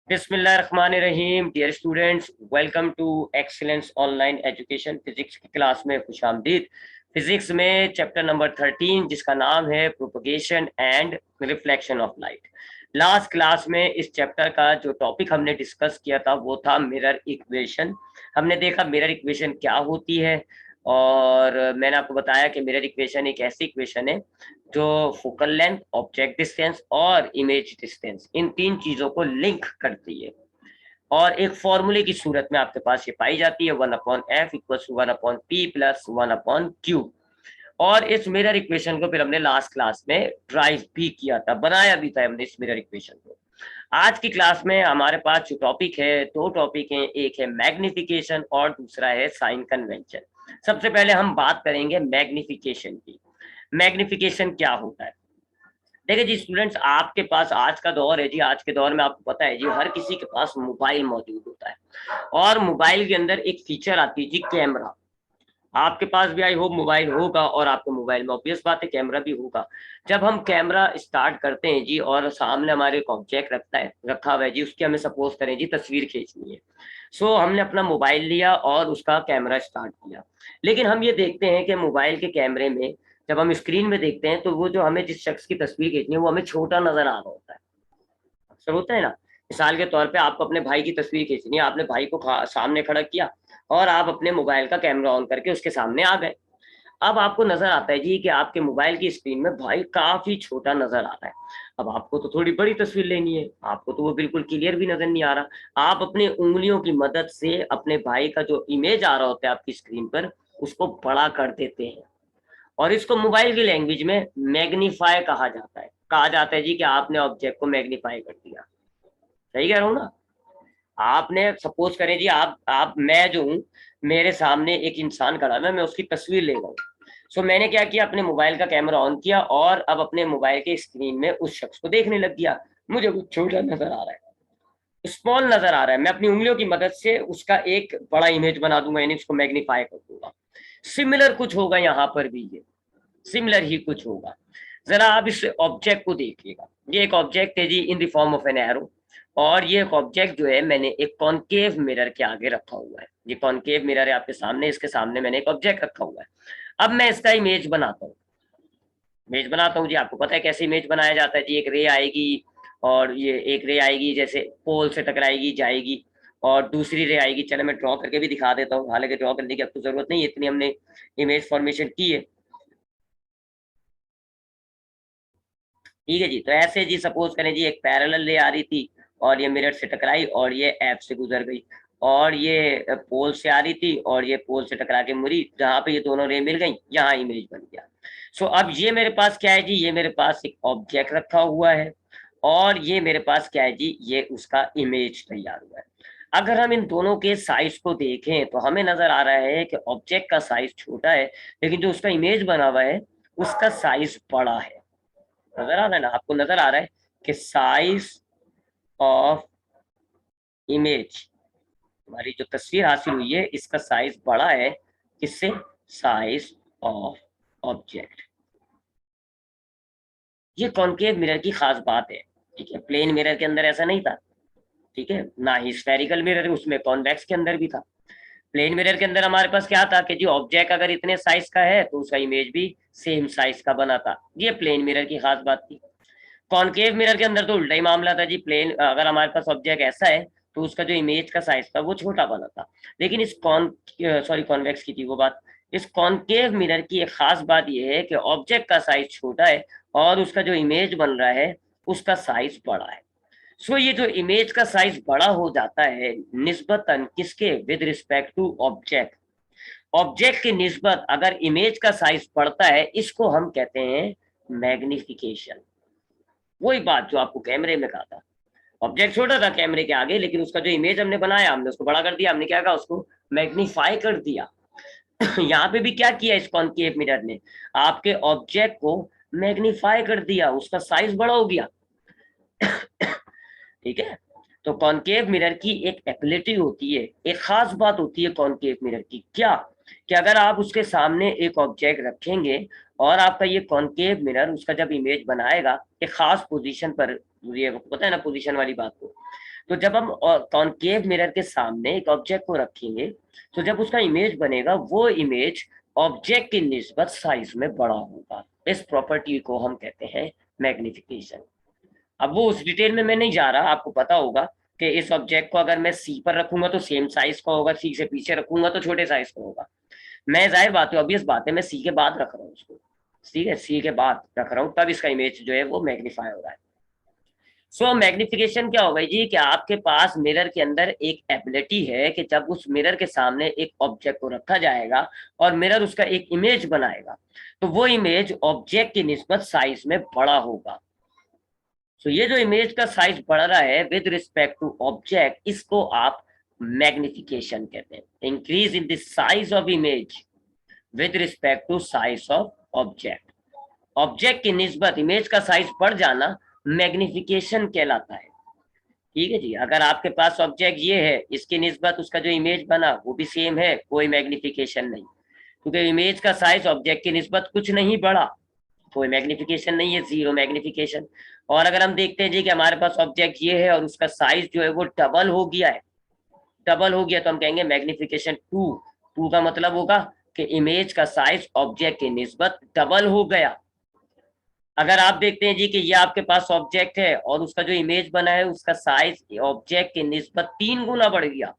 बिस्मिल्लाहिर्रहमानिर्रहीम। Dear students, welcome to excellence online education. Physics की class में खुशामदीद। फिजिक्स में चैप्टर नंबर 13 जिसका नाम है propagation and reflection of light. Last class में इस चैप्टर का जो टॉपिक हमने डिस्कस किया था वो था मिरर इक्वेशन। हमने देखा मिरर इक्वेशन क्या होती है, और मैंने आपको बताया कि मिरर इक्वेशन एक ऐसी इक्वेशन है जो फोकल लेंथ, ऑब्जेक्ट डिस्टेंस और इमेज डिस्टेंस, इन तीन चीजों को लिंक करती है और एक फॉर्मूले की सूरत में आपके पास ये पाई जाती है 1/f equals to 1/p plus 1/q। और इस मिरर इक्वेशन को फिर हमने लास्ट क्लास में ड्राइव भी किया था, बनाया भी था हमने इस मिरर इक्वेशन को। आज की क्लास में हमारे पास जो टॉपिक है, दो टॉपिक हैं, एक है मैग्निफिकेशन और दूसरा है साइन कन्वेंशन। सबसे पहले हम बात करेंगे मैग्निफिकेशन की। मैग्निफिकेशन क्या होता है? देखिए जी स्टूडेंट्स, आपके पास आज का दौर है जी, आज के दौर में आपको पता है जी हर किसी के पास मोबाइल मौजूद होता है और मोबाइल के अंदर एक फीचर आती है जी कैमरा। आपके पास भी आई होप मोबाइल होगा और आपके मोबाइल में ऑब्वियस बात है कैमरा भी होगा। जब हम कैमरा स्टार्ट करते हैं जी और सामने हमारे एक ऑब्जेक्ट रखा हुआ है जी, उसकी हमें सपोज करें जी तस्वीर खींचनी है। सो हमने अपना मोबाइल लिया और उसका कैमरा स्टार्ट किया। लेकिन हम ये देखते हैं कि मोबाइल के कैमरे में जब हम स्क्रीन में देखते हैं तो वो जो हमें जिस शख्स की तस्वीर खींचनी है वो हमें छोटा नजर आ रहा होता है। अक्सर होता है ना। मिसाल के तौर पे आपको अपने भाई की तस्वीर खींचनी है, आपने भाई को सामने खड़ा किया और आप अपने मोबाइल का कैमरा ऑन करके उसके सामने आ गए। अब आपको नजर आता है जी कि आपके मोबाइल की स्क्रीन में भाई काफी छोटा नजर आ रहा है। अब आपको तो थोड़ी बड़ी तस्वीर लेनी है, आपको तो वो बिल्कुल क्लियर भी नजर नहीं आ रहा। आप अपने उंगलियों की मदद से अपने भाई का जो इमेज आ रहा होता है आपकी स्क्रीन पर, उसको बड़ा कर देते हैं और इसको मोबाइल की लैंग्वेज में मैग्नीफाई कहा जाता है। कहा जाता है जी कि आपने ऑब्जेक्ट को मैग्नीफाई कर दिया। सही कह रहा हूँ ना? आपने सपोज करें जी, आप मैं जो हूँ, मेरे सामने एक इंसान खड़ा है, मैं उसकी तस्वीर ले रहा हूँ। सो मैंने क्या किया, अपने मोबाइल का कैमरा ऑन किया और अब अपने मोबाइल के स्क्रीन में उस शख्स को देखने लग गया। मुझे वो छोटा नजर आ रहा है, स्मॉल नजर आ रहा है। मैं अपनी उंगलियों की मदद से उसका एक बड़ा इमेज बना दूंगा, यानी उसको मैग्नीफाई कर दूंगा। सिमिलर कुछ होगा यहाँ पर भी, ये सिमिलर ही कुछ होगा। जरा आप इस ऑब्जेक्ट को देखिएगा। ये एक ऑब्जेक्ट है जी in the form of an arrow, और ये एक ऑब्जेक्ट जो है मैंने एक कॉनकेव मिरर के आगे रखा हुआ है। ये कॉनकेव मिरर है आपके सामने, इसके सामने मैंने एक ऑब्जेक्ट रखा हुआ है। अब मैं इसका इमेज बनाता हूँ। इमेज बनाता हूँ जी, आपको पता है कैसे इमेज बनाया जाता है जी। एक रे आएगी और ये एक रे आएगी, जैसे पोल से टकराएगी जाएगी, और दूसरी रे आएगी। चलो मैं ड्रॉ करके भी दिखा देता हूँ, हालांकि ड्रॉ करने की अब तो जरूरत नहीं है, इतनी हमने इमेज फॉर्मेशन की है। ठीक है जी, तो ऐसे जी सपोज करें जी एक पैरेलल ले आ रही थी और ये मिरर से टकराई और ये ऐप से गुजर गई, और ये पोल से आ रही थी और ये पोल से टकरा के मुड़ी, जहां पे ये दोनों रे मिल गई यहाँ इमेज बन गया। सो अब ये मेरे पास क्या है जी, ये मेरे पास एक ऑब्जेक्ट रखा हुआ है और ये मेरे पास क्या है जी, ये उसका इमेज तैयार हुआ है। अगर हम इन दोनों के साइज को देखें तो हमें नजर आ रहा है कि ऑब्जेक्ट का साइज छोटा है, लेकिन जो उसका इमेज बना हुआ है उसका साइज बड़ा है। नजर आ रहा है ना आपको? नजर आ रहा है कि साइज ऑफ इमेज, हमारी जो तस्वीर हासिल हुई है इसका साइज बड़ा है। किससे? Size of object. ये कॉनकेव मिरर की खास बात है। ठीक है, प्लेन मिरर के अंदर ऐसा नहीं था। ठीक है ना, ही स्फेरिकल मिरर उसमें कॉन्वेक्स के अंदर भी था। प्लेन मिरर के अंदर हमारे पास क्या था कि जी ऑब्जेक्ट अगर इतने साइज का है तो उसका इमेज भी सेम साइज का बना था। ये प्लेन मिरर की खास बात थी। कॉनकेव मिरर के अंदर तो उल्टा ही मामला था जी। प्लेन अगर हमारे पास ऑब्जेक्ट ऐसा है तो उसका जो इमेज का साइज था वो छोटा बना था। लेकिन इस कॉन्वेक्स की थी वो बात। इस कॉनकेव मिरर की एक खास बात यह है कि ऑब्जेक्ट का साइज छोटा है और उसका जो इमेज बन रहा है उसका साइज बड़ा है। सो ये जो इमेज का साइज बड़ा हो जाता है निस्बतन किसके, with respect to object. Object की निस्बत अगर इमेज का साइज बढ़ता है, इसको हम कहते हैं मैग्निफिकेशन। वही बात जो आपको कैमरे में कहा था, ऑब्जेक्ट छोटा था कैमरे के आगे, लेकिन उसका जो इमेज हमने बनाया हमने उसको बड़ा कर दिया। हमने क्या कहा, उसको मैग्नीफाई कर दिया। यहाँ पे भी क्या किया इस कॉनकेव मिरर ने, आपके ऑब्जेक्ट को मैग्नीफाई कर दिया, उसका साइज बड़ा हो गया। ठीक है, तो कॉनकेव मिरर की एक एबिलिटी होती है, एक खास बात होती है कॉनकेव मिरर की, क्या कि अगर आप उसके सामने एक ऑब्जेक्ट रखेंगे और आपका ये कॉनकेव मिरर उसका जब इमेज बनाएगा एक खास पोजीशन पर, ये पता है ना पोजीशन वाली बात को, तो जब हम कॉनकेव मिरर के सामने एक ऑब्जेक्ट को रखेंगे तो जब उसका इमेज बनेगा वो इमेज ऑब्जेक्ट की निस्बत साइज में बड़ा होगा। इस प्रॉपर्टी को हम कहते हैं मैग्निफिकेशन। अब वो उस डिटेल में मैं नहीं जा रहा, आपको पता होगा कि इस ऑब्जेक्ट को अगर मैं सी पर रखूंगा तो सेम साइज का होगा, सी से पीछे रखूंगा तो छोटे साइज का होगा। मैं जाहिर बात है, ऑब्वियस बात है, मैं सी के बाद रख रहा हूँ उसको, ठीक है, सी के बाद रख रहा हूँ, तब इसका इमेज जो है वो मैग्नीफाई हो रहा है। सो मैग्निफिकेशन क्या होगा जी, कि आपके पास मिरर के अंदर एक एबिलिटी है कि जब उस मिरर के सामने एक ऑब्जेक्ट को रखा जाएगा और मिरर उसका एक इमेज बनाएगा तो वो इमेज ऑब्जेक्ट की निस्बत साइज में बड़ा होगा। सो ये जो इमेज का साइज बढ़ रहा है विद रिस्पेक्ट टू ऑब्जेक्ट, इसको आप मैग्निफिकेशन कहते हैं। Increase in the size of image with respect to size of object. Object की निस्बत इमेज का साइज बढ़ जाना मैग्निफिकेशन कहलाता है। ठीक है जी, अगर आपके पास ऑब्जेक्ट ये है, इसकी निस्बत उसका जो इमेज बना वो भी सेम है, कोई मैग्निफिकेशन नहीं, क्योंकि इमेज का साइज ऑब्जेक्ट की निस्बत कुछ नहीं बढ़ा, कोई मैग्निफिकेशन नहीं है, जीरो मैग्निफिकेशन। और अगर हम देखते हैं जी कि हमारे पास ऑब्जेक्ट ये है और उसका साइज जो है वो डबल हो गया है, डबल हो गया, तो हम कहेंगे मैग्निफिकेशन टू। टू का मतलब होगा कि इमेज का साइज ऑब्जेक्ट की निस्बत डबल हो गया। अगर आप देखते हैं जी कि ये आपके पास ऑब्जेक्ट है और उसका जो इमेज बना है उसका साइज ऑब्जेक्ट की निस्बत 3 गुना बढ़ गया,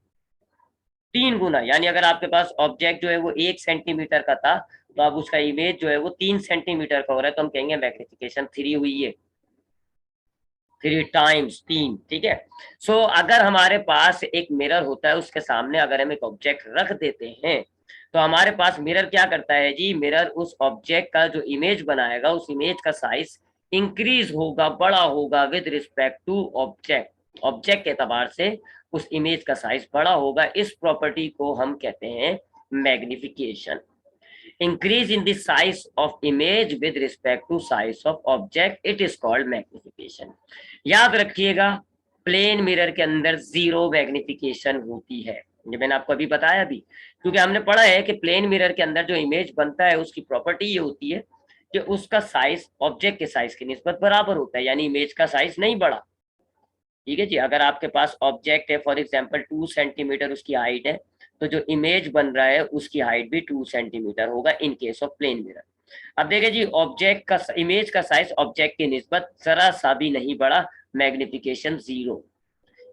3 गुना, यानी अगर आपके पास ऑब्जेक्ट जो है वो 1 सेंटीमीटर का था तो अब उसका इमेज जो है वो 3 सेंटीमीटर का हो रहा है, तो हम कहेंगे मैग्निफिकेशन 3 हुई है, 3 टाइम्स 3। ठीक है। सो अगर हमारे पास एक मिरर होता है, उसके सामने अगर हम एक ऑब्जेक्ट रख देते हैं तो हमारे पास मिरर क्या करता है जी, मिरर उस ऑब्जेक्ट का जो इमेज बनाएगा उस इमेज का साइज इंक्रीज होगा, बड़ा होगा with respect to object. Object के एतबार से उस इमेज का साइज बड़ा होगा। इस प्रॉपर्टी को हम कहते हैं magnification. increase in the size of image with respect to size of object, it is called magnification। याद रखिएगा, प्लेन मिरर के अंदर जीरो मैग्निफिकेशन होती है, ये मैंने आपको अभी बताया भी, क्योंकि हमने पढ़ा है कि प्लेन मिरर के अंदर जो इमेज बनता है उसकी प्रॉपर्टी ये होती है कि उसका साइज ऑब्जेक्ट के साइज की निस्बत बराबर होता है, यानी इमेज का साइज नहीं बढ़ा। ठीक है जी, अगर आपके पास ऑब्जेक्ट है फॉर एग्जांपल 2 सेंटीमीटर उसकी हाइट है, तो जो इमेज बन रहा है उसकी हाइट भी 2 सेंटीमीटर होगा in case of plane mirror. अब देखिए जी, ऑब्जेक्ट का इमेज का साइज ऑब्जेक्ट की निस्बत जरा सा भी नहीं बढ़ा, मैग्निफिकेशन जीरो,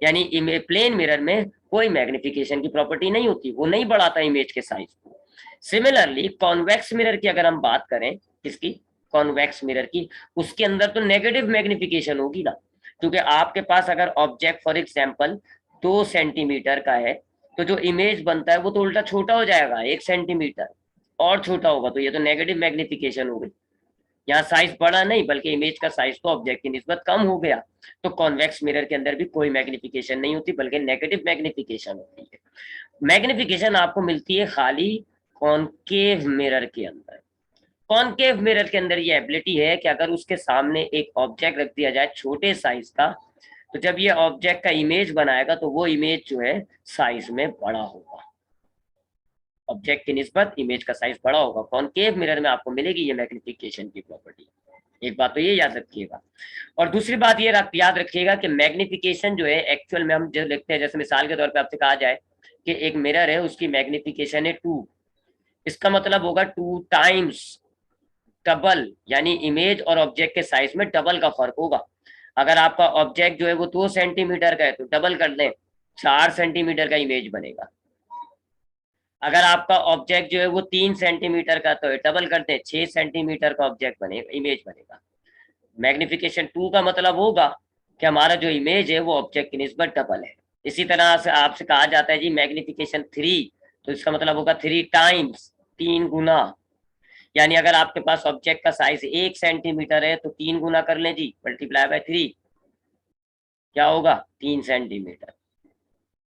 यानी प्लेन मिरर में कोई मैग्निफिकेशन की प्रॉपर्टी नहीं होती, वो नहीं बढ़ाता इमेज के साइज को। सिमिलरली कॉन्वेक्स मिरर की अगर हम बात करें, किसकी, कॉन्वेक्स मिरर की, उसके अंदर तो नेगेटिव मैग्निफिकेशन होगी ना, क्योंकि आपके पास अगर ऑब्जेक्ट फॉर एग्जाम्पल 2 सेंटीमीटर का है तो जो इमेज बनता है वो तो उल्टा छोटा हो जाएगा, 1 सेंटीमीटर और छोटा होगा, तो ये तो नेगेटिव मैग्निफिकेशन हो गई। यहाँ साइज बढ़ा नहीं बल्कि इमेज का साइज तो ऑब्जेक्ट की निस्बत कम हो गया। तो कॉन्वेक्स मिरर के अंदर भी कोई मैग्निफिकेशन नहीं होती बल्कि नेगेटिव मैग्निफिकेशन होती है। मैग्निफिकेशन आपको मिलती है खाली कॉनकेव मिरर के अंदर। कॉनकेव मिरर के अंदर ये एबिलिटी है कि अगर उसके सामने एक ऑब्जेक्ट रख दिया जाए छोटे साइज का, तो जब ये ऑब्जेक्ट का इमेज बनाएगा तो वो इमेज जो है साइज में बड़ा होगा, ऑब्जेक्ट की निस्बत इमेज का साइज बड़ा होगा। कॉनकेव मिरर में आपको मिलेगी ये मैग्निफिकेशन की प्रॉपर्टी। एक बात तो ये याद रखिएगा। और दूसरी बात ये याद रखिएगा कि मैग्निफिकेशन जो है एक्चुअल में हम जो लिखते हैं, जैसे मिसाल के तौर पे आपसे कहा जाए कि एक मिरर है उसकी मैग्निफिकेशन है 2, इसका मतलब होगा 2 टाइम्स डबल, यानी इमेज और ऑब्जेक्ट के साइज में डबल का फर्क होगा। अगर आपका ऑब्जेक्ट जो है वो 2 सेंटीमीटर का है तो डबल कर दें, 4 सेंटीमीटर का इमेज बनेगा। अगर आपका ऑब्जेक्ट जो है वो 3 सेंटीमीटर का तो डबल कर दें, 6 सेंटीमीटर का ऑब्जेक्ट बनेगा, इमेज बनेगा। मैग्निफिकेशन 2 का मतलब होगा कि हमारा जो इमेज है वो ऑब्जेक्ट की निस्बत डबल है। इसी तरह से आपसे कहा जाता है जी मैग्निफिकेशन 3, तो इसका मतलब होगा 3 टाइम्स, 3 गुना, यानी अगर आपके पास ऑब्जेक्ट का साइज 1 सेंटीमीटर है तो 3 गुना कर लें जी, मल्टीप्लाई बाय 3, क्या होगा 3 सेंटीमीटर।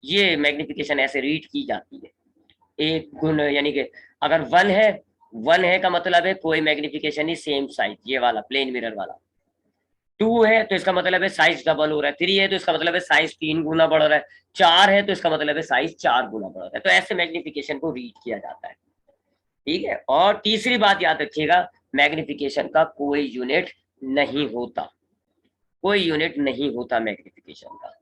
ये मैग्निफिकेशन ऐसे रीड की जाती है, एक गुण, यानी कि अगर 1 है, 1 है का मतलब है कोई मैग्निफिकेशन नहीं, सेम साइज, ये वाला प्लेन मिरर वाला। 2 है तो इसका मतलब है साइज डबल हो रहा है, 3 है तो इसका मतलब है साइज 3 गुना बढ़ रहा है, 4 है तो इसका मतलब है साइज 4 गुना बढ़ रहा है। तो ऐसे मैग्निफिकेशन को रीड किया जाता है। ठीक है। और तीसरी बात याद रखिएगा, मैग्निफिकेशन का कोई यूनिट नहीं होता, कोई यूनिट नहीं होता मैग्निफिकेशन का।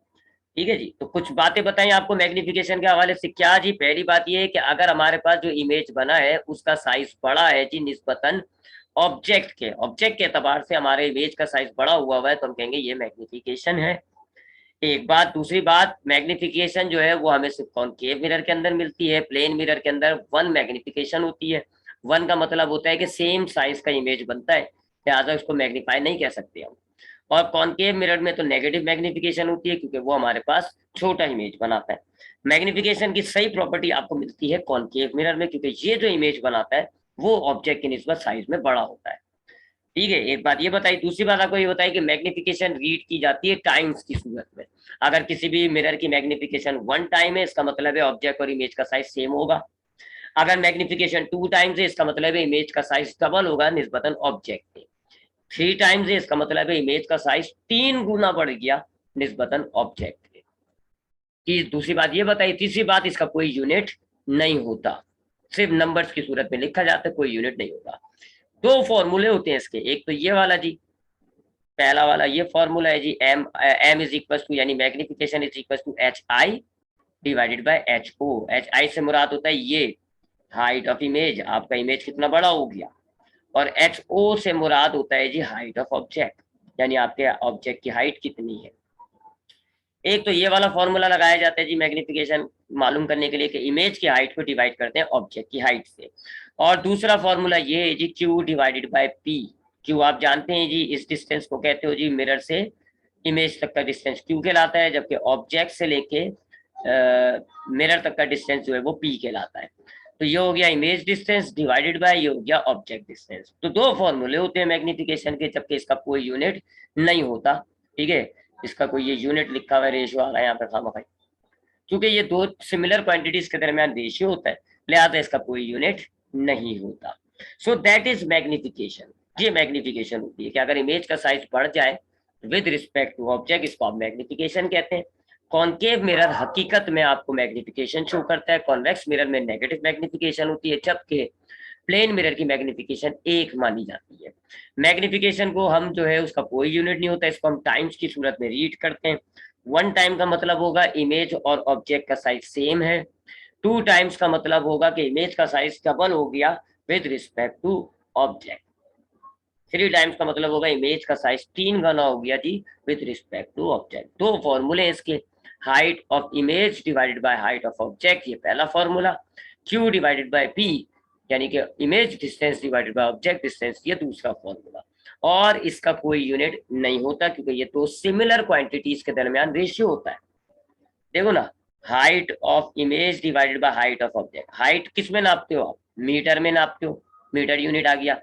ठीक है जी। तो कुछ बातें बताएं आपको मैग्निफिकेशन के हवाले से। क्या जी, पहली बात ये है कि अगर हमारे पास जो इमेज बना है उसका साइज बड़ा है जी निस्बतन ऑब्जेक्ट के एतबार से हमारे इमेज का साइज बड़ा हुआ है तो हम कहेंगे ये मैग्निफिकेशन है। एक बात। दूसरी बात, मैग्निफिकेशन जो है वो हमें सिर्फ कॉनकेव मिरर के अंदर मिलती है। प्लेन मिरर के अंदर वन मैग्निफिकेशन होती है। वन का मतलब होता है कि सेम साइज का इमेज बनता है, लिहाजा उसको मैग्नीफाई नहीं कह सकते हम। और कॉनकेव मिरर में तो नेगेटिव मैग्निफिकेशन होती है क्योंकि वो हमारे पास छोटा इमेज बनाता है। मैग्निफिकेशन की सही प्रॉपर्टी आपको मिलती है कॉनकेव मिरर में, क्योंकि ये जो इमेज बनाता है वो ऑब्जेक्ट की निस्बत साइज में बड़ा होता है। ठीक है, एक बात ये बताई। दूसरी बात आपको ये बताई कि मैग्निफिकेशन रीड की जाती है टाइम्स की सूरत में। अगर किसी भी मिरर की मैग्निफिकेशन 1 टाइम है, इसका मतलब है ऑब्जेक्ट और इमेज का साइज सेम होगा। अगर मैग्निफिकेशन 2 टाइम्स है, इसका मतलब है इमेज का साइज डबल होगा निस्बतन ऑब्जेक्ट के। 3 टाइम्स है, इसका मतलब है इमेज का साइज 3 गुना बढ़ गया निस्बतन ऑब्जेक्ट के। कि दूसरी बात ये बताई। तीसरी बात, इसका कोई यूनिट नहीं होता, सिर्फ नंबर्स की सूरत में लिखा जाता है, कोई यूनिट नहीं होता। दो फॉर्मूले होते हैं इसके। एक तो ये वाला जी, पहला वाला ये फॉर्मूला है जी, एम इज इक्वल टू, यानी magnification is equal to H I divided by H O. H I से मुराद होता है ये हाइट ऑफ इमेज, आपका इमेज कितना बड़ा हो गया। और एच ओ से मुराद होता है जी हाइट ऑफ ऑब्जेक्ट, यानी आपके ऑब्जेक्ट की हाइट कितनी है। एक तो ये वाला फॉर्मूला लगाया जाता है जी मैग्निफिकेशन मालूम करने के लिए कि इमेज की हाइट को डिवाइड करते हैं ऑब्जेक्ट की हाइट से। और दूसरा फॉर्मूला ये है G Q divided by P. Q आप जानते हैं जी, इस डिस्टेंस को कहते हो जी मिरर से इमेज तक का डिस्टेंस क्यू कहलाता है, जबकि ऑब्जेक्ट से लेके मिरर तक का डिस्टेंस जो है वो पी कहलाता है। तो ये हो गया इमेज डिस्टेंस डिवाइडेड बाय ये हो गया ऑब्जेक्ट डिस्टेंस। तो दो फॉर्मूले होते हैं मैग्निफिकेशन के, जबकि इसका कोई यूनिट नहीं होता। ठीक है, इसका कोई ये यूनिट लिखा हुआ रेशियो आ रहा है यहाँ पे खामा भाई, क्योंकि ये दो सिमिलर क्वांटिटीज के दरमियान रेशियो होता है, लिहाजा इसका कोई यूनिट नहीं होता। So that is magnification. ये मैग्निफिकेशन होती है कि अगर इमेज का साइज बढ़ जाए विद रिस्पेक्ट टू ऑब्जेक्ट, इसको आप मैग्निफिकेशन कहते हैं। कॉनकेव मिरर हकीकत में आपको मैग्निफिकेशन शो करता है, कॉन्वेक्स मिरर में नेगेटिव मैग्निफिकेशन होती है, जबकि प्लेन मिरर की मैग्निफिकेशन 1 मानी जाती है। मैग्निफिकेशन को हम जो है उसका कोई यूनिट नहीं होता, इसको हम टाइम्स की सूरत में रीड करते हैं। 1 टाइम का मतलब होगा इमेज और ऑब्जेक्ट का साइज सेम है। 2 टाइम्स का मतलब होगा कि इमेज का साइज डबल हो गया with respect to object. 3 times का मतलब होगा इमेज का साइज 3 गुना हो गया जी विद रिस्पेक्ट टू ऑब्जेक्ट। दो फॉर्मूले इसके, height of image divided by height of object, ये पहला formula. Q divided by P, यानी कि image distance divided by object distance, ये दूसरा फॉर्मूला। और इसका कोई यूनिट नहीं होता क्योंकि ये दो सिमिलर क्वांटिटीज के दरमियान रेशियो होता है। देखो ना, height of image divided by height of object. Height किस में नापते हो आप? मीटर में नापते हो, मीटर यूनिट आ गया।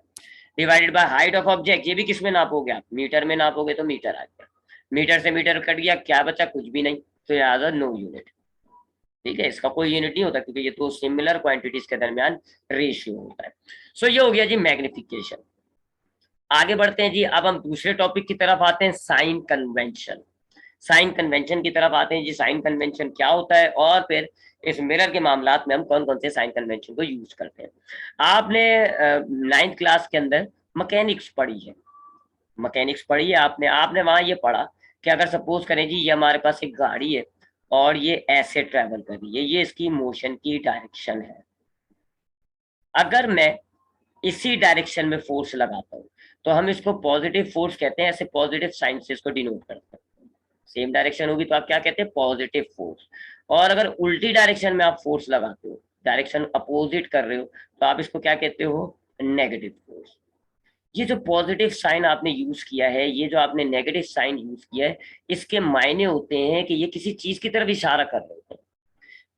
Divided by height of object, ये भी किस में नापोगे आप? मीटर में नापोगे तो मीटर आ गया। मीटर से मीटर कट गया, क्या बचा? कुछ भी नहीं, तो यहाँ नो यूनिट। ठीक है, इसका कोई यूनिट नहीं होता क्योंकि ये तो सिमिलर क्वांटिटीज के दरमियान रेशियो होता है। सो ये हो गया जी मैग्निफिकेशन। आगे बढ़ते हैं जी, अब हम दूसरे टॉपिक की तरफ आते हैं, साइन कन्वेंशन। साइन कन्वेंशन की तरफ आते हैं जी। साइन कन्वेंशन क्या होता है और फिर इस मिरर के मामलात में हम कौन कौन से साइन कन्वेंशन को यूज करते हैं। आपने 9th क्लास के अंदर मैकेनिक्स पढ़ी है, मैकेनिक्स पढ़ी है आपने। आपने वहां ये पढ़ा कि अगर सपोज करें जी ये हमारे पास एक गाड़ी है और ये ऐसे ट्रेवल कर रही है, ये इसकी मोशन की डायरेक्शन है। अगर मैं इसी डायरेक्शन में फोर्स लगाता हूँ तो हम इसको पॉजिटिव फोर्स कहते हैं, ऐसे पॉजिटिव साइन से इसको डिनोट करते हैं। सेम डायरेक्शन होगी तो आप क्या कहते हैं? Positive force. और अगर उल्टी डायरेक्शन में आप फोर्स लगाते हो, डायरेक्शन अपोजिट कर रहे हो, तो आप इसको क्या कहते हो? Negative force. ये जो पॉजिटिव साइन आपने यूज किया है, ये जो आपने नेगेटिव साइन यूज किया है, इसके मायने होते हैं कि ये किसी चीज की तरफ इशारा कर रहे होते हैं।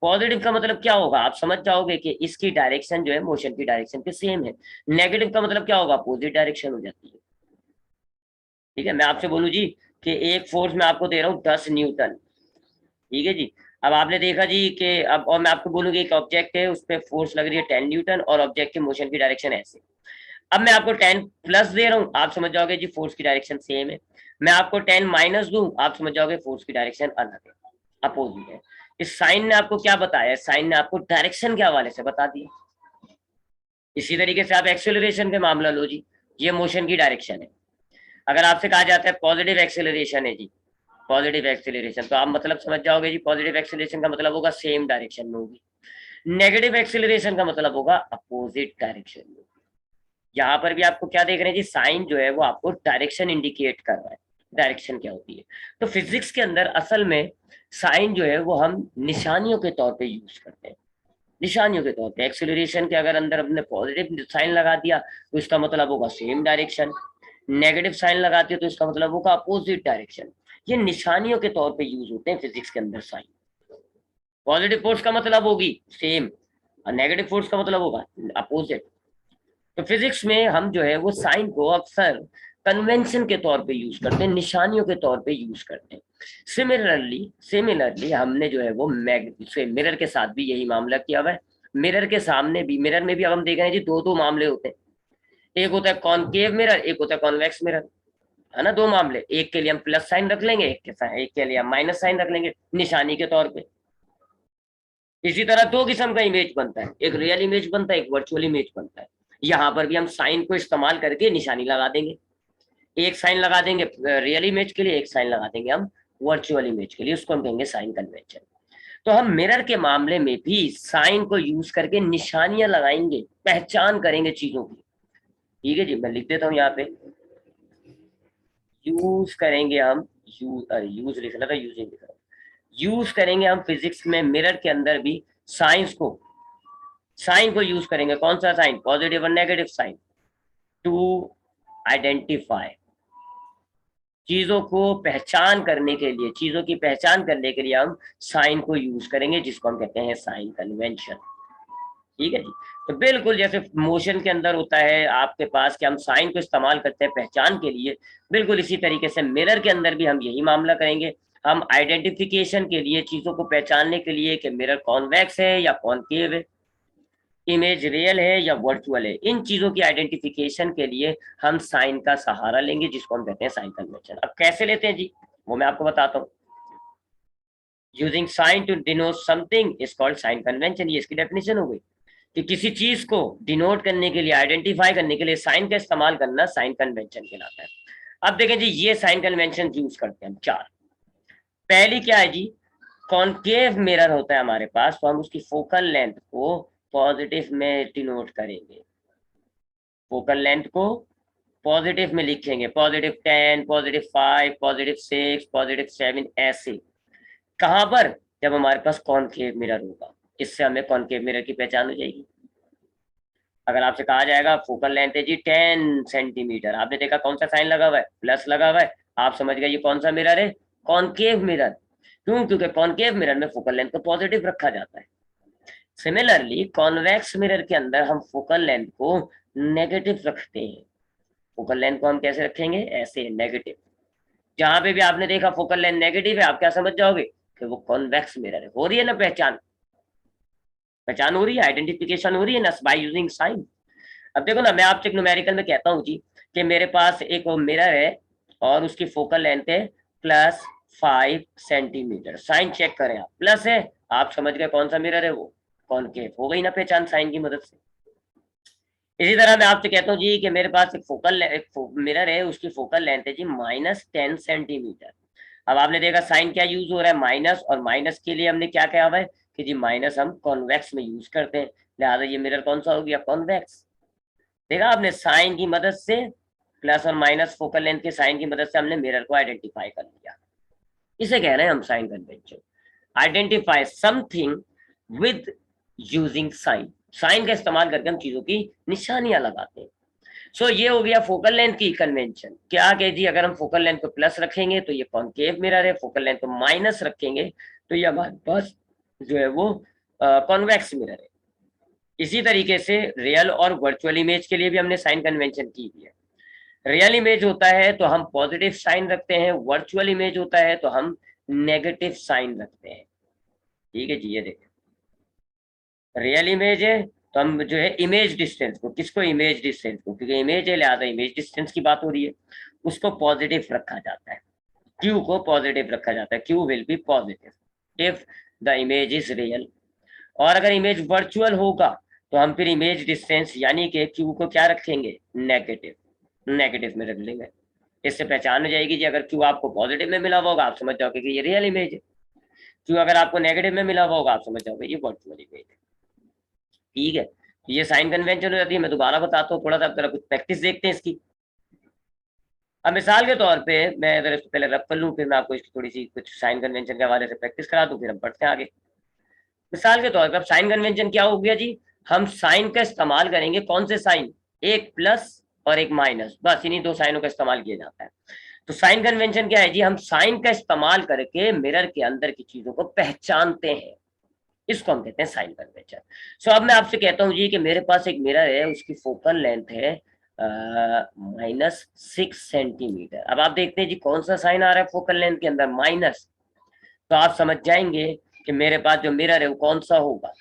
पॉजिटिव का मतलब क्या होगा? आप समझ जाओगे कि इसकी डायरेक्शन जो है मोशन की डायरेक्शन के सेम है। नेगेटिव का मतलब क्या होगा? अपोजिट डायरेक्शन हो जाती है। ठीक है, मैं आपसे बोलूं जी कि एक फोर्स मैं आपको दे रहा हूँ 10 न्यूटन। ठीक है जी, अब आपने देखा जी कि अब, और मैं आपको बोलूंगी एक ऑब्जेक्ट है उस पर फोर्स लग रही है 10 न्यूटन और ऑब्जेक्ट के मोशन की डायरेक्शन ऐसे। अब मैं आपको 10 प्लस दे रहा हूँ, आप समझ जाओगे जी फोर्स की डायरेक्शन सेम है। मैं आपको 10 माइनस दूं, आप समझ जाओगे फोर्स की डायरेक्शन अलग है, अपोजिट है। इस साइन ने आपको क्या बताया? साइन ने आपको डायरेक्शन के हवाले से बता दिया। इसी तरीके से आप एक्सेलरेशन के मामला लो जी, ये मोशन की डायरेक्शन है। अगर आपसे कहा जाता है पॉजिटिव एक्सेलरेशन है जी, पॉजिटिव एक्सेलरेशन। तो आप मतलब समझ जाओगे जी, पॉजिटिव एक्सेलरेशन का मतलब होगा सेम डायरेक्शन में होगी, नेगेटिव एक्सेलरेशन का मतलब होगा अपोजिट डायरेक्शन में। यहाँ पर भी आपको क्या देख रहे हैं जी, साइन जो है वो आपको डायरेक्शन इंडिकेट कर रहा है, डायरेक्शन क्या होती है। तो फिजिक्स के अंदर असल में साइन जो है वो हम निशानियों के तौर पे यूज करते हैं, निशानियों के तौर पे। एक्सेलरेशन के अगर अंदर हमने पॉजिटिव साइन लगा दिया तो इसका मतलब होगा सेम डायरेक्शन, नेगेटिव साइन लगाते हो तो इसका मतलब होगा अपोजिट डायरेक्शन। ये निशानियों के तौर पे यूज होते हैं फिजिक्स के अंदर साइन। पॉजिटिव फोर्स का मतलब होगी सेम और नेगेटिव फोर्स का मतलब होगा अपोजिट। तो फिजिक्स में हम जो है वो साइन को अक्सर कन्वेंशन के तौर पे यूज करते हैं, निशानियों के तौर पे यूज करते हैं। सिमिलरली हमने जो है वो मिरर के साथ भी यही मामला किया हुआ है। मिरर के सामने भी, मिरर में भी अब हम देख रहे हैं जी दो दो मामले होते हैं, एक होता है कॉनकेव मिरर, एक होता है कॉन्वेक्स मिरर, है ना, दो मामले। एक के लिए हम प्लस साइन रख लेंगे, एक के लिए हम माइनस साइन रख लेंगे निशानी के तौर पे। इसी तरह दो किस्म का इमेज बनता है, एक रियल इमेज बनता है, एक वर्चुअल इमेज बनता है। यहाँ पर भी हम साइन को इस्तेमाल करके निशानी लगा देंगे, एक साइन लगा देंगे रियल इमेज के लिए, एक साइन लगा देंगे हम वर्चुअल इमेज के लिए, उसको हम कहेंगे साइन कन्वेंशन। तो हम मिरर के मामले में भी साइन को यूज करके निशानियां लगाएंगे, पहचान करेंगे चीजों की। ठीक है जी, मैं लिख देता हूँ यहाँ पे, यूज करेंगे हम, यूज लिखना था, यूजिंग लिख रहा हूँ। यूज करेंगे हम फिजिक्स में मिरर के अंदर भी साइन को यूज करेंगे। कौन सा साइन? पॉजिटिव और नेगेटिव साइन, टू आइडेंटिफाई, चीजों को पहचान करने के लिए, चीजों की पहचान करने के लिए हम साइन को यूज करेंगे, जिसको हम कहते हैं साइन कन्वेंशन। ठीक है जी। तो बिल्कुल जैसे मोशन के अंदर होता है आपके पास कि हम साइन को इस्तेमाल करते हैं पहचान के लिए, बिल्कुल इसी तरीके से मिरर के अंदर भी हम यही मामला करेंगे। हम आइडेंटिफिकेशन के लिए, चीजों को पहचानने के लिए कि मिरर कॉन्वेक्स है या कॉनकेव है, इमेज रियल है या वर्चुअल है, इन चीजों की आइडेंटिफिकेशन के लिए हम साइन का सहारा लेंगे, जिसको हम कहते हैं साइन कन्वेंशन। अब कैसे लेते हैं जी, वो मैं आपको बताता हूँ। Using sign to denote something is called sign convention, ये इसकी डेफिनेशन हो गई कि किसी चीज को डिनोट करने के लिए, आइडेंटिफाई करने के लिए साइन का इस्तेमाल करना साइन कन्वेंशन कहलाता है। अब देखें जी, ये साइन कन्वेंशन यूज करते हैं हम चार। पहली क्या है जी, कॉनकेव मिरर होता है हमारे पास, तो हम उसकी फोकल लेंथ को पॉजिटिव में डिनोट करेंगे, फोकल लेंथ को पॉजिटिव में लिखेंगे, +10, +5, +6, +7, ऐसे। कहां पर? जब हमारे पास कॉनकेव मिरर होगा, इससे हमें कॉनकेव मिरर की पहचान हो जाएगी। अगर आपसे कहा जाएगा फोकल लेंथ है जी 10 सेंटीमीटर, आपने देखा कौन सा साइन लगा हुआ है? प्लस लगा हुआ है, आप समझ गए ये कौन सा मिरर है? Concave mirror. क्यों? क्योंकि कॉनकेव मिरर में फोकल लेंथ को पॉजिटिव रखा जाता है। सिमिलरली कॉन्वेक्स मिरर के अंदर हम फोकल लेंथ को नेगेटिव रखते हैं। फोकल लेंथ को हम कैसे रखेंगे? ऐसे, नेगेटिव। जहां पे भी आपने देखा फोकल लेंथ नेगेटिव है, आप क्या समझ जाओगे कि वो कॉन्वेक्स मिरर है। हो रही है ना पहचान? पहचान हो रही है, आइडेंटिफिकेशन हो रही है ना बाय यूजिंग साइन। अब देखो ना, मैं आपसे एक न्यूमेरिकल में कहता हूँ जी कि मेरे पास एक मिरर है और उसकी फोकल लेंथ है +5 सेंटीमीटर। साइन चेक करें आप, प्लस है, आप समझ गए कौन सा मिरर है वो? कॉनकेव। हो गई ना पहचान साइन की मदद से। इसी तरह मैं आपसे कहता हूँ जी कि मेरे पास एक मिरर है, उसकी फोकल लेंथ है जी -10 सेंटीमीटर। अब आपने देखा साइन क्या यूज हो रहा है? माइनस, और माइनस के लिए हमने क्या कहा हुआ है कि जी माइनस हम कॉन्वेक्स में यूज करते हैं, लिहाजा ये मिरर कौन सा हो गया? कॉन्वेक्स। देखा आपने, साइन की मदद से, प्लस और माइनस फोकल लेंथ के साइन की मदद से हमने मिरर को आइडेंटिफाई कर लिया। इसे कह रहे हैं हम sign convention. Identify something with using sign, sign का इस्तेमाल करके हम चीजों की निशानियां लगाते हैं। सो ये हो गया फोकल लेंथ की कन्वेंशन। क्या कहे जी, अगर हम फोकल लेंथ को प्लस रखेंगे तो ये कॉनकेव मिरर है, फोकल लेंथ को माइनस रखेंगे तो ये हमारे पास जो है वो कॉन्वेक्स मिरर है। इसी तरीके से रियल और वर्चुअल इमेज के लिए भी हमने साइन कन्वेंशन की हुई है। रियल इमेज होता है तो हम पॉजिटिव साइन रखते हैं, वर्चुअल इमेज होता है तो हम नेगेटिव साइन रखते हैं। ठीक है जी, ये देखिए, रियल इमेज है तो हम जो है इमेज डिस्टेंस को, किसको? इमेज डिस्टेंस को, क्योंकि इमेज है लिहाजा इमेज डिस्टेंस की बात हो रही है, उसको पॉजिटिव रखा जाता है। क्यू को पॉजिटिव रखा जाता है, Q will be positive if the image is real. और अगर इमेज वर्चुअल होगा तो हम फिर इमेज डिस्टेंस यानी कि क्यू को क्या रखेंगे? नेगेटिव, नेगेटिव में रख लेंगे। इससे पहचान हो जाएगी जी। अगर क्यू आपको पॉजिटिव में मिला हुआ होगा आप समझ जाओगे कि ये रियल इमेज है, क्यू अगर आपको नेगेटिव में मिला हुआ होगा आप समझ जाओगे ये वर्चुअल इमेज है। ठीक है, ये साइन कन्वेंशन हो जाती है। मैं दोबारा बताता हूँ थोड़ा सा, जरा कुछ प्रैक्टिस देखते हैं इसकी। अब मिसाल के तौर पे मैं अगर इसको पहले रब कर लूँ, फिर मैं आपको इसकी थोड़ी सी कुछ साइन कन्वेंशन के हवाले से प्रैक्टिस करा दूँ, फिर हम बढ़ते हैं आगे। मिसाल के तौर पे अब साइन कन्वेंशन क्या हो गया जी, हम साइन का इस्तेमाल करेंगे। कौन से साइन, एक प्लस और एक माइनस, बस इन्हीं दो साइनों का इस्तेमाल किया जाता है। तो साइन कन्वेंशन क्या है जी, हम साइन का इस्तेमाल करके मिरर के अंदर की चीजों को पहचानते हैं, इसको हम कहते हैं साइन कन्वेंशन। सो अब मैं आपसे कहता हूं जी कि मेरे पास एक मिरर है, उसकी फोकल लेंथ है -6 सेंटीमीटर। अब आप देखते हैं जी कौन सा साइन आ रहा है फोकल लेंथ के अंदर, माइनस। तो आप समझ जाएंगे कि मेरे पास जो मिरर है वो कौन सा होगा,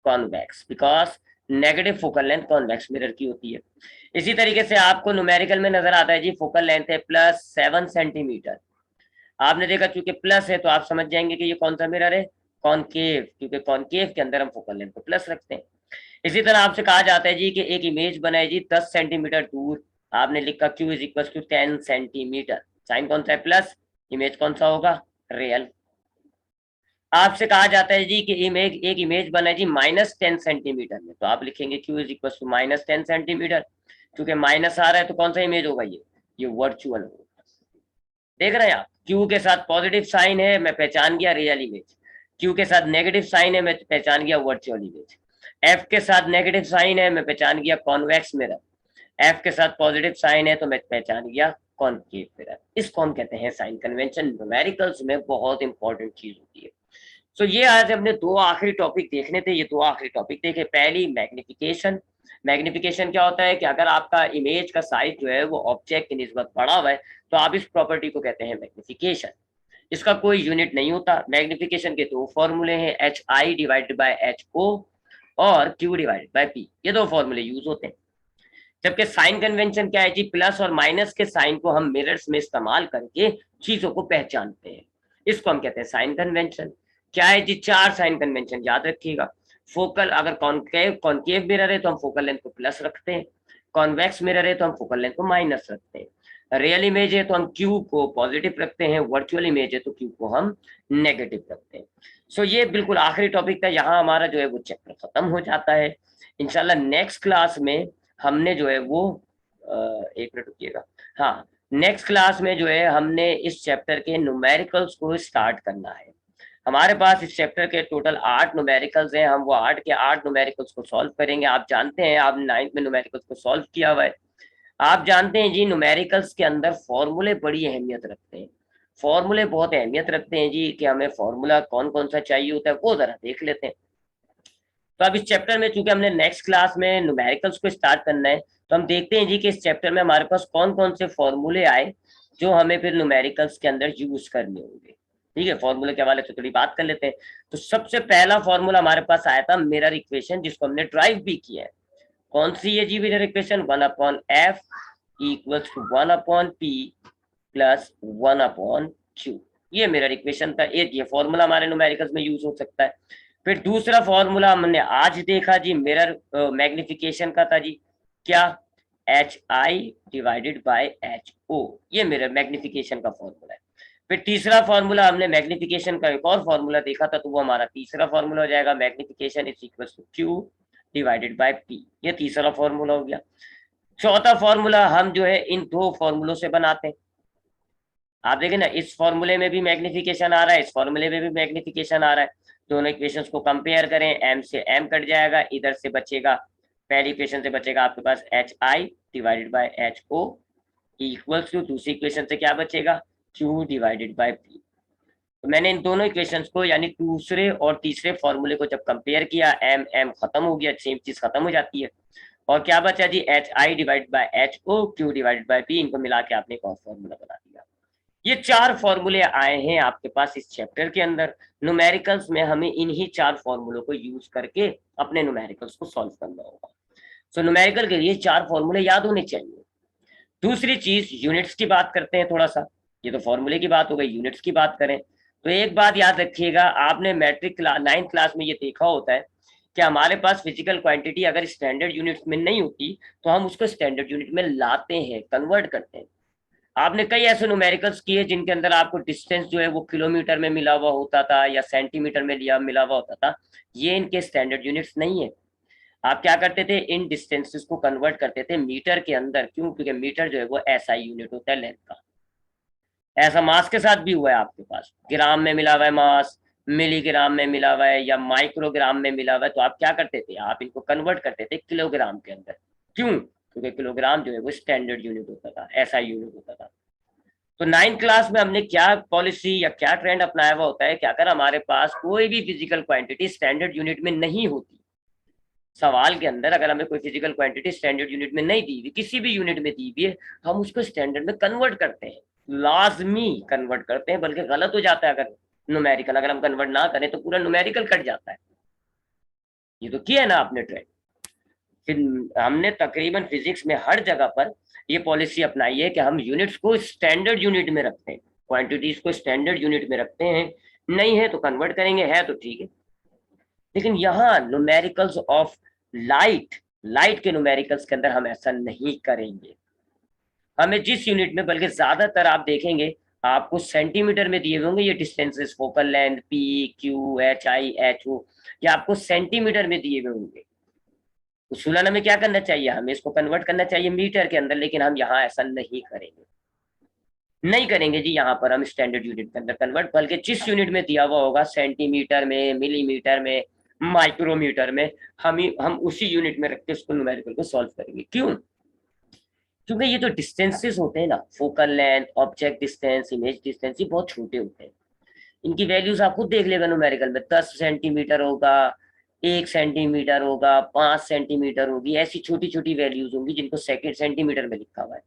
convex, because negative focal length convex mirror की होती है। इसी तरीके से आपको न्यूमेरिकल में नजर आता है जी, फोकल लेंथ है +7 सेंटीमीटर। आपने देखा चूंकि प्लस है तो आप समझ जाएंगे कि ये कौन सा मिरर है, कॉनकेव, क्योंकि कॉनकेव के अंदर हम फोकल लेंथ को प्लस रखते हैं। इसी तरह आपसे कहा जाता है जी कि एक इमेज बनाए जी 10 सेंटीमीटर दूर, आपने लिखा Q = 10 सेंटीमीटर, साइन कौन सा है प्लस, इमेज कौन सा होगा, रियल। आपसे कहा जाता है जी कि इमेज, एक इमेज बनाए जी -10 सेंटीमीटर में, तो आप लिखेंगे Q = -10 सेंटीमीटर, क्योंकि माइनस आ रहा है तो कौन सा इमेज होगा, ये वर्चुअल होगा। देख रहे हैं आप, Q के साथ पॉजिटिव साइन है, मैं पहचान गया रियल इमेज। Q के साथ नेगेटिव साइन है, मैं पहचान गया वर्चुअल इमेज। F के साथ नेगेटिव साइन है, मैं पहचान गया कॉन्वेक्स मिरर। F के साथ पॉजिटिव साइन है तो मैं पहचान गया कॉनकेव मिरर। इसको हम कहते हैं साइन कन्वेंशन। न्यूमेरिकल्स में बहुत इंपॉर्टेंट चीज होती है। सो ये आज हमने दो आखिरी टॉपिक देखने थे, ये दो आखिरी टॉपिक देखे। पहली मैग्निफिकेशन। मैग्निफिकेशन क्या होता है कि अगर आपका इमेज का साइज जो है वो ऑब्जेक्ट की निस्बत बड़ा हुआ है तो आप इस प्रॉपर्टी को कहते हैं मैग्निफिकेशन। इसका कोई यूनिट नहीं होता। मैग्निफिकेशन के दो फॉर्मूले हैं, HI/HO और Q/P, ये दो फॉर्मूले यूज होते हैं। जबकि साइन कन्वेंशन क्या है जी, प्लस और माइनस के साइन को हम मिरर्स में इस्तेमाल करके चीजों को पहचानते हैं, इसको हम कहते हैं साइन कन्वेंशन। क्या है जी, 4 साइन कन्वेंशन याद रखिएगा। फोकल, अगर कॉनकेव कॉनकेव मिरर है तो हम फोकल लेंथ को प्लस रखते हैं, कॉन्वेक्स मिरर है तो हम फोकल लेंथ को माइनस रखते हैं, रियल इमेज है तो हम क्यू को पॉजिटिव रखते हैं, वर्चुअल इमेज है तो क्यू को हम नेगेटिव रखते हैं। सो ये बिल्कुल आखिरी टॉपिक था, यहाँ हमारा जो है वो चैप्टर खत्म हो जाता है। इंशाल्लाह नेक्स्ट क्लास में हमने जो है वो एक मिनट रुकिएगा, हाँ, नेक्स्ट क्लास में जो है हमने इस चैप्टर के न्यूमेरिकल्स को स्टार्ट करना है। हमारे पास इस चैप्टर के टोटल 8 न्यूमेरिकल्स हैं, हम वो 8 के 8 न्यूमेरिकल्स को सॉल्व करेंगे। आप जानते हैं, आप 9th में न्यूमेरिकल्स को सॉल्व किया हुआ है। आप जानते हैं जी न्यूमेरिकल्स के अंदर फॉर्मूले बड़ी अहमियत रखते हैं, फॉर्मूले बहुत अहमियत रखते हैं जी, कि हमें फॉर्मूला कौन कौन सा चाहिए होता है वो जरा देख लेते हैं। तो अब इस चैप्टर में चूंकि हमने नेक्स्ट क्लास में न्यूमेरिकल्स को स्टार्ट करना है, तो हम देखते हैं जी कि इस चैप्टर में हमारे पास कौन कौन से फॉर्मूले आए जो हमें फिर न्यूमेरिकल्स के अंदर यूज करने होंगे। ठीक है, फॉर्मूले के हवाले से थोड़ी बात कर लेते हैं। तो सबसे पहला फॉर्मूला हमारे पास आया था मिरर इक्वेशन, जिसको हमने ड्राइव भी किया है। कौन सी है जी mirror equation, 1/f = 1/p + 1/q। ये मिरर इक्वेशन था, एक ये फॉर्मूला हमारे न्यूमेरिकल्स में यूज हो सकता है। फिर दूसरा फॉर्मूला हमने आज देखा जी मिरर मैग्निफिकेशन का था जी, क्या, HI/HO, ये मिरर मैग्निफिकेशन का फॉर्मूला है। फिर तीसरा फॉर्मूला हमने मैग्निफिकेशन का एक और फॉर्मूला देखा था, तो वो हमारा तीसरा फॉर्मूला हो जाएगा, मैग्निफिकेशन = Q/P, ये तीसरा फॉर्मूला हो गया। चौथा फॉर्मूला हम जो है इन दो फॉर्मूलों से बनाते हैं। आप देखें ना, इस फॉर्मूले में भी मैग्निफिकेशन आ रहा है, इस फॉर्मूले में भी मैग्निफिकेशन आ रहा है। दोनों इक्वेशंस को कंपेयर करें, एम से एम कट जाएगा, इधर से बचेगा, पहली इक्वेशन से बचेगा आपके पास HI/HO इक्वल्स टू, दूसरी इक्वेशन से क्या बचेगा, Q/P। तो मैंने इन दोनों इक्वेशंस को यानी दूसरे और तीसरे फॉर्मूले को जब कंपेयर किया, एम एम खत्म हो गया, सेम चीज खत्म हो जाती है, और क्या बचा जी, HI/HO Q/P, इनको मिला के आपने एक और फॉर्मूला बना दिया। ये 4 फॉर्मूले आए हैं आपके पास इस चैप्टर के अंदर। न्यूमेरिकल्स में हमें इन्हीं 4 फॉर्मूलों को यूज करके अपने न्यूमेरिकल्स को सॉल्व करना होगा। सो न्यूमेरिकल के लिए 4 फॉर्मूले याद होने चाहिए। दूसरी चीज, यूनिट्स की बात करते हैं थोड़ा सा। ये तो फॉर्मूले की बात हो गई, यूनिट्स की बात करें तो एक बात याद रखिएगा, आपने मैट्रिक 9th क्लास में ये देखा होता है कि हमारे पास फिजिकल क्वांटिटी अगर स्टैंडर्ड यूनिट्स में नहीं होती तो हम उसको स्टैंडर्ड यूनिट में लाते हैं, कन्वर्ट करते हैं। आपने कई ऐसे न्यूमेरिकल्स किए जिनके अंदर आपको डिस्टेंस जो है वो किलोमीटर में मिला हुआ होता था या सेंटीमीटर में लिया मिला हुआ होता था। ये इनके स्टैंडर्ड यूनिट्स नहीं है। आप क्या करते थे, इन डिस्टेंसेस को कन्वर्ट करते थे मीटर के अंदर। क्यों? क्योंकि मीटर जो है वो ऐसा यूनिट होता है लेंथ का। ऐसा मास के साथ भी हुआ है, आपके पास ग्राम में मिला हुआ है मास, मिलीग्राम में मिला हुआ है या माइक्रोग्राम में मिला हुआ है, तो आप क्या करते थे, आप इनको कन्वर्ट करते थे किलोग्राम के अंदर। क्यों? क्योंकि किलोग्राम जो है वो स्टैंडर्ड यूनिट होता था, ऐसा यूनिट होता था। तो 9th क्लास में हमने क्या पॉलिसी या क्या ट्रेंड अपनाया हुआ होता है कि अगर हमारे पास कोई भी फिजिकल क्वांटिटी स्टैंडर्ड यूनिट में नहीं होती, सवाल के अंदर अगर हमें कोई फिजिकल क्वांटिटी स्टैंडर्ड यूनिट में नहीं दी हुई, किसी भी यूनिट में दी हुई है, हम उसको स्टैंडर्ड में कन्वर्ट करते हैं, लाजमी कन्वर्ट करते हैं। बल्कि गलत हो जाता है अगर न्यूमेरिकल अगर हम कन्वर्ट ना करें तो पूरा न्यूमेरिकल कट जाता है। ये तो किया है ना आपने ट्रेंड। फिर हमने तकरीबन फिजिक्स में हर जगह पर ये पॉलिसी अपनाई है कि हम यूनिट्स को स्टैंडर्ड यूनिट में रखते हैं, क्वांटिटीज को स्टैंडर्ड यूनिट में रखते हैं। नहीं है तो कन्वर्ट करेंगे, है तो ठीक है। लेकिन यहाँ न्यूमेरिकल्स ऑफ लाइट, लाइट के न्यूमेरिकल्स के अंदर हम ऐसा नहीं करेंगे। हमें जिस यूनिट में, बल्कि ज्यादातर आप देखेंगे आपको सेंटीमीटर में दिए होंगे ये distances, focal length P Q H I H O, ये आपको सेंटीमीटर में दिए हुए होंगे। उसूलन हमें क्या करना चाहिए, हमें इसको कन्वर्ट करना चाहिए मीटर के अंदर, लेकिन हम यहाँ ऐसा नहीं करेंगे। नहीं करेंगे जी, यहाँ पर हम स्टैंडर्ड यूनिट के अंदर कन्वर्ट, बल्कि जिस यूनिट में दिया हुआ होगा सेंटीमीटर में, मिलीमीटर में, माइक्रोमीटर में, हम उसी यूनिट में रख के उसको न्यूमेरिकल को सॉल्व करेंगे। क्यों? क्योंकि ये जो डिस्टेंसेस होते हैं ना, focal length, object distance, image distance, ये बहुत छोटे होते हैं। इनकी वैल्यूज आप खुद देख लेगा न्यूमेरिकल में, 10 सेंटीमीटर होगा, 1 सेंटीमीटर होगा, 5 सेंटीमीटर होगी, ऐसी छोटी छोटी वैल्यूज होंगी जिनको सेकेंड सेंटीमीटर में लिखा हुआ है।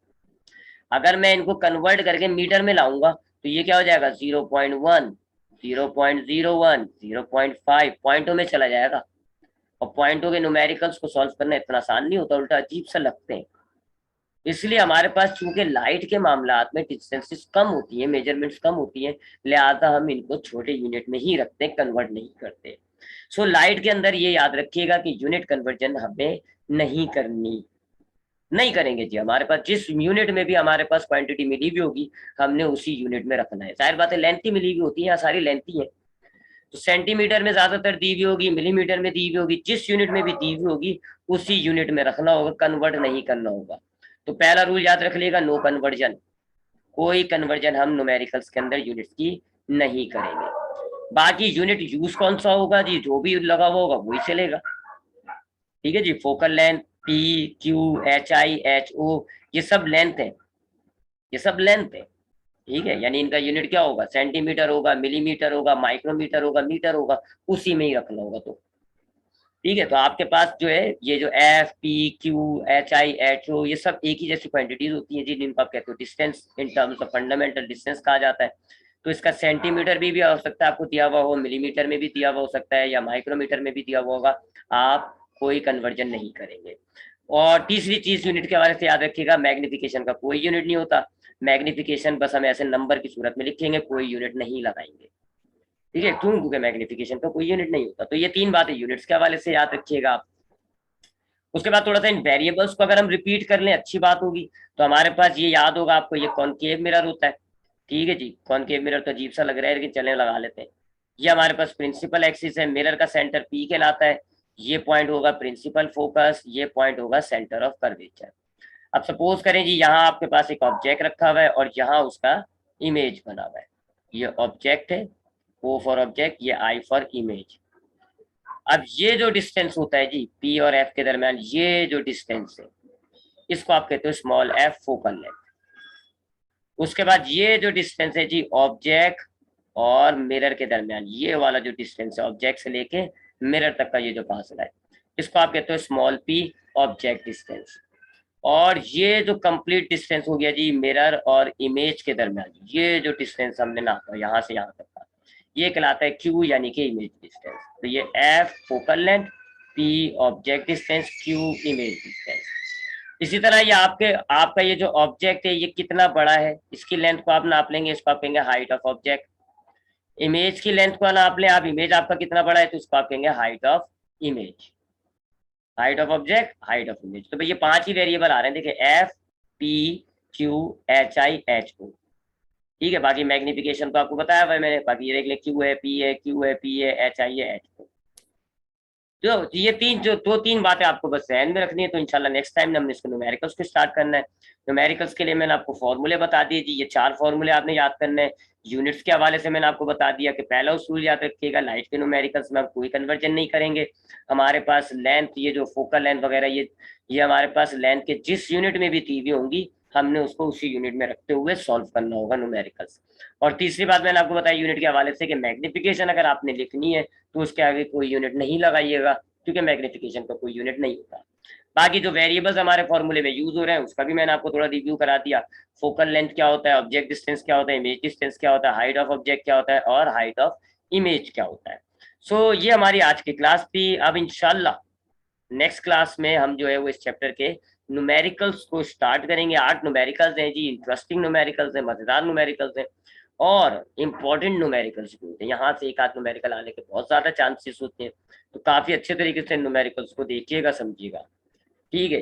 अगर मैं इनको कन्वर्ट करके मीटर में लाऊंगा तो ये क्या हो जाएगा, 0.1, 0.01, 0.5 पॉइंटों में चला जाएगा। और पॉइंटों के न्यूमेरिकल्स को सॉल्व करना इतना आसान नहीं होता, उल्टा अजीब सा लगते हैं। इसलिए हमारे पास चूंकि लाइट के मामलात में डिस्टेंसेस कम होती है, मेजरमेंट्स कम होती है, लिहाजा हम इनको छोटे यूनिट में ही रखते हैं, कन्वर्ट नहीं करते। सो लाइट के अंदर ये याद रखिएगा कि यूनिट कन्वर्जन हमें नहीं करनी, नहीं करेंगे जी। हमारे पास जिस यूनिट में भी हमारे पास क्वांटिटी मिली हुई होगी, हमने उसी यूनिट में रखना है। जाहिर बात है लेंथी मिली हुई होती है, यहाँ सारी लेंथी है, तो सेंटीमीटर में ज्यादातर दी हुई होगी, मिलीमीटर में दी हुई होगी, जिस यूनिट में भी दी हुई होगी उसी यूनिट में रखना होगा, कन्वर्ट नहीं करना होगा। तो पहला रूल याद रख लेगा, नो कन्वर्जन। कोई कन्वर्जन हम न्यूमेरिकल्स के अंदर यूनिट्स की नहीं करेंगे। बाकी यूनिट यूज कौन सा होगा जी, जो भी लगा हुआ होगा वही चलेगा। ठीक है जी, focal length, P Q H I H O, ये सब लेंथ है, ये सब लेंथ है। ठीक है, यानी इनका यूनिट क्या होगा, सेंटीमीटर होगा, मिलीमीटर होगा, माइक्रोमीटर होगा, मीटर होगा, उसी में ही रखना होगा। तो ठीक है, तो आपके पास जो है ये जो F P Q H I H O, ये सब एक ही जैसी क्वांटिटीज होती हैं जी, जिनको आप कहते हो distance, in terms of fundamental distance कहा जाता है। तो इसका सेंटीमीटर भी हो सकता है आपको दिया हुआ हो, मिलीमीटर में भी दिया हुआ हो सकता है, या माइक्रोमीटर में भी दिया हुआ होगा। आप कोई कन्वर्जन नहीं करेंगे। और तीसरी चीज यूनिट के हवाले से याद रखिएगा, मैग्निफिकेशन का कोई यूनिट नहीं होता। मैग्निफिकेशन बस हम ऐसे नंबर की सूरत में लिखेंगे, कोई यूनिट नहीं लगाएंगे। ठीक है, क्यों? क्योंकि मैग्निफिकेशन का कोई यूनिट नहीं होता। तो ये तीन बातें यूनिट्स के हवाले से याद रखिएगा आप। उसके बाद थोड़ा सा इन वेरिएबल्स को अगर हम रिपीट कर लें अच्छी बात होगी। तो हमारे पास ये याद होगा आपको, ये कॉनकेव मिरर होता है। ठीक है जी, कॉनकेव मिरर तो अजीब सा लग रहा है लेकिन चलें लगा लेते हैं। ये हमारे पास प्रिंसिपल एक्सिस है, मिरर का सेंटर पी कहलाता है, ये पॉइंट होगा प्रिंसिपल फोकस, ये पॉइंट होगा सेंटर ऑफ कर्वेचर। अब सपोज करें जी, यहाँ आपके पास एक ऑब्जेक्ट रखा हुआ है और यहाँ उसका इमेज बना हुआ है। ये ऑब्जेक्ट है, O फॉर ऑब्जेक्ट, ये I फॉर इमेज। अब ये जो डिस्टेंस होता है जी P और F के दरमियान, ये जो डिस्टेंस है इसको आप कहते हो स्मॉल f, फोकल लेंथ। उसके बाद ये जो डिस्टेंस है जी ऑब्जेक्ट और मिरर के दरमियान, ये वाला जो डिस्टेंस है ऑब्जेक्ट से लेके मिरर तक का ये जो फासला है, इसको आप कहते हो स्मॉल p, ऑब्जेक्ट डिस्टेंस। और ये जो कंप्लीट डिस्टेंस हो गया जी मिरर और इमेज के दरमियान, ये जो डिस्टेंस हमने नापा यहाँ से यहाँ तक का, ये कहलाता है क्यू, यानी कि इमेज डिस्टेंस। तो ये F focal length, P object distance, Q image distance. इसी तरह ये आपका ये जो ऑब्जेक्ट है ये कितना बड़ा है, इसकी लेंथ को आप नाप लेंगे, इसको आप कहेंगे हाइट ऑफ ऑब्जेक्ट। इमेज की लेंथ को नाप लें आप, इमेज आपका कितना बड़ा है तो इसको आप कहेंगे height of image, height of object, height of image. तो भाई ये 5 ही वेरिएबल आ रहे हैं, देखिए F P Q H I H O, ठीक है। बाकी मैग्निफिकेशन तो आपको बताया हुआ है मैंने, बाकी ये देख ले क्यू है पी है, क्यू है पी है, एच आई है एच ओ। तो ये तीन जो दो तीन बातें आपको बस ध्यान में रखनी है। तो इंशाल्लाह नेक्स्ट टाइम हमने इसको न्यूमेरिकल्स को स्टार्ट करना है। न्यूमेरिकल्स के लिए मैंने आपको फॉर्मूले बता दिए जी, ये 4 फॉर्मूले आपने याद करने हैं। यूनिट्स के हवाले से मैंने आपको बता दिया कि पहला उसूल याद रखिएगा, लाइट के न्यूमेरिकल्स में हम कोई कन्वर्जन नहीं करेंगे। हमारे पास लेंथ, ये जो फोकल लेंथ वगैरह, ये हमारे पास लेंथ के जिस यूनिट में भी दी हुई होंगी, हमने उसको उसी यूनिट में रखते हुए सॉल्व करना होगा न्यूमेरिकल्स। और तीसरी बात मैंने आपको बताई यूनिट के हवाले से कि मैग्निफिकेशन अगर आपने लिखनी है तो उसके आगे कोई यूनिट नहीं लगाइएगा, क्योंकि मैग्निफिकेशन का कोई यूनिट नहीं होता। बाकी जो वेरिएबल्स हमारे फॉर्मूले में यूज हो रहे हैं उसका भी मैंने आपको थोड़ा रिव्यू करा दिया। फोकल लेंथ क्या होता है, ऑब्जेक्ट डिस्टेंस क्या होता है, इमेज डिस्टेंस क्या होता है, हाइट ऑफ ऑब्जेक्ट क्या होता है, और हाइट ऑफ इमेज क्या होता है। सो ये हमारी आज की क्लास थी। अब इंशाल्लाह नेक्स्ट क्लास में हम जो है वो इस चैप्टर के न्यूमेरिकल्स को स्टार्ट करेंगे। 8 न्यूमेरिकल्स हैं जी, इंटरेस्टिंग न्यूमेरिकल्स हैं, मजेदार न्यूमेरिकल्स हैं और इंपॉर्टेंट न्यूमेरिकल्स भी होते हैं। यहाँ से एक आध न्यूमेरिकल आने के बहुत ज्यादा चांसेस होते हैं। तो काफी अच्छे तरीके से न्यूमेरिकल्स को देखिएगा, समझिएगा, ठीक है।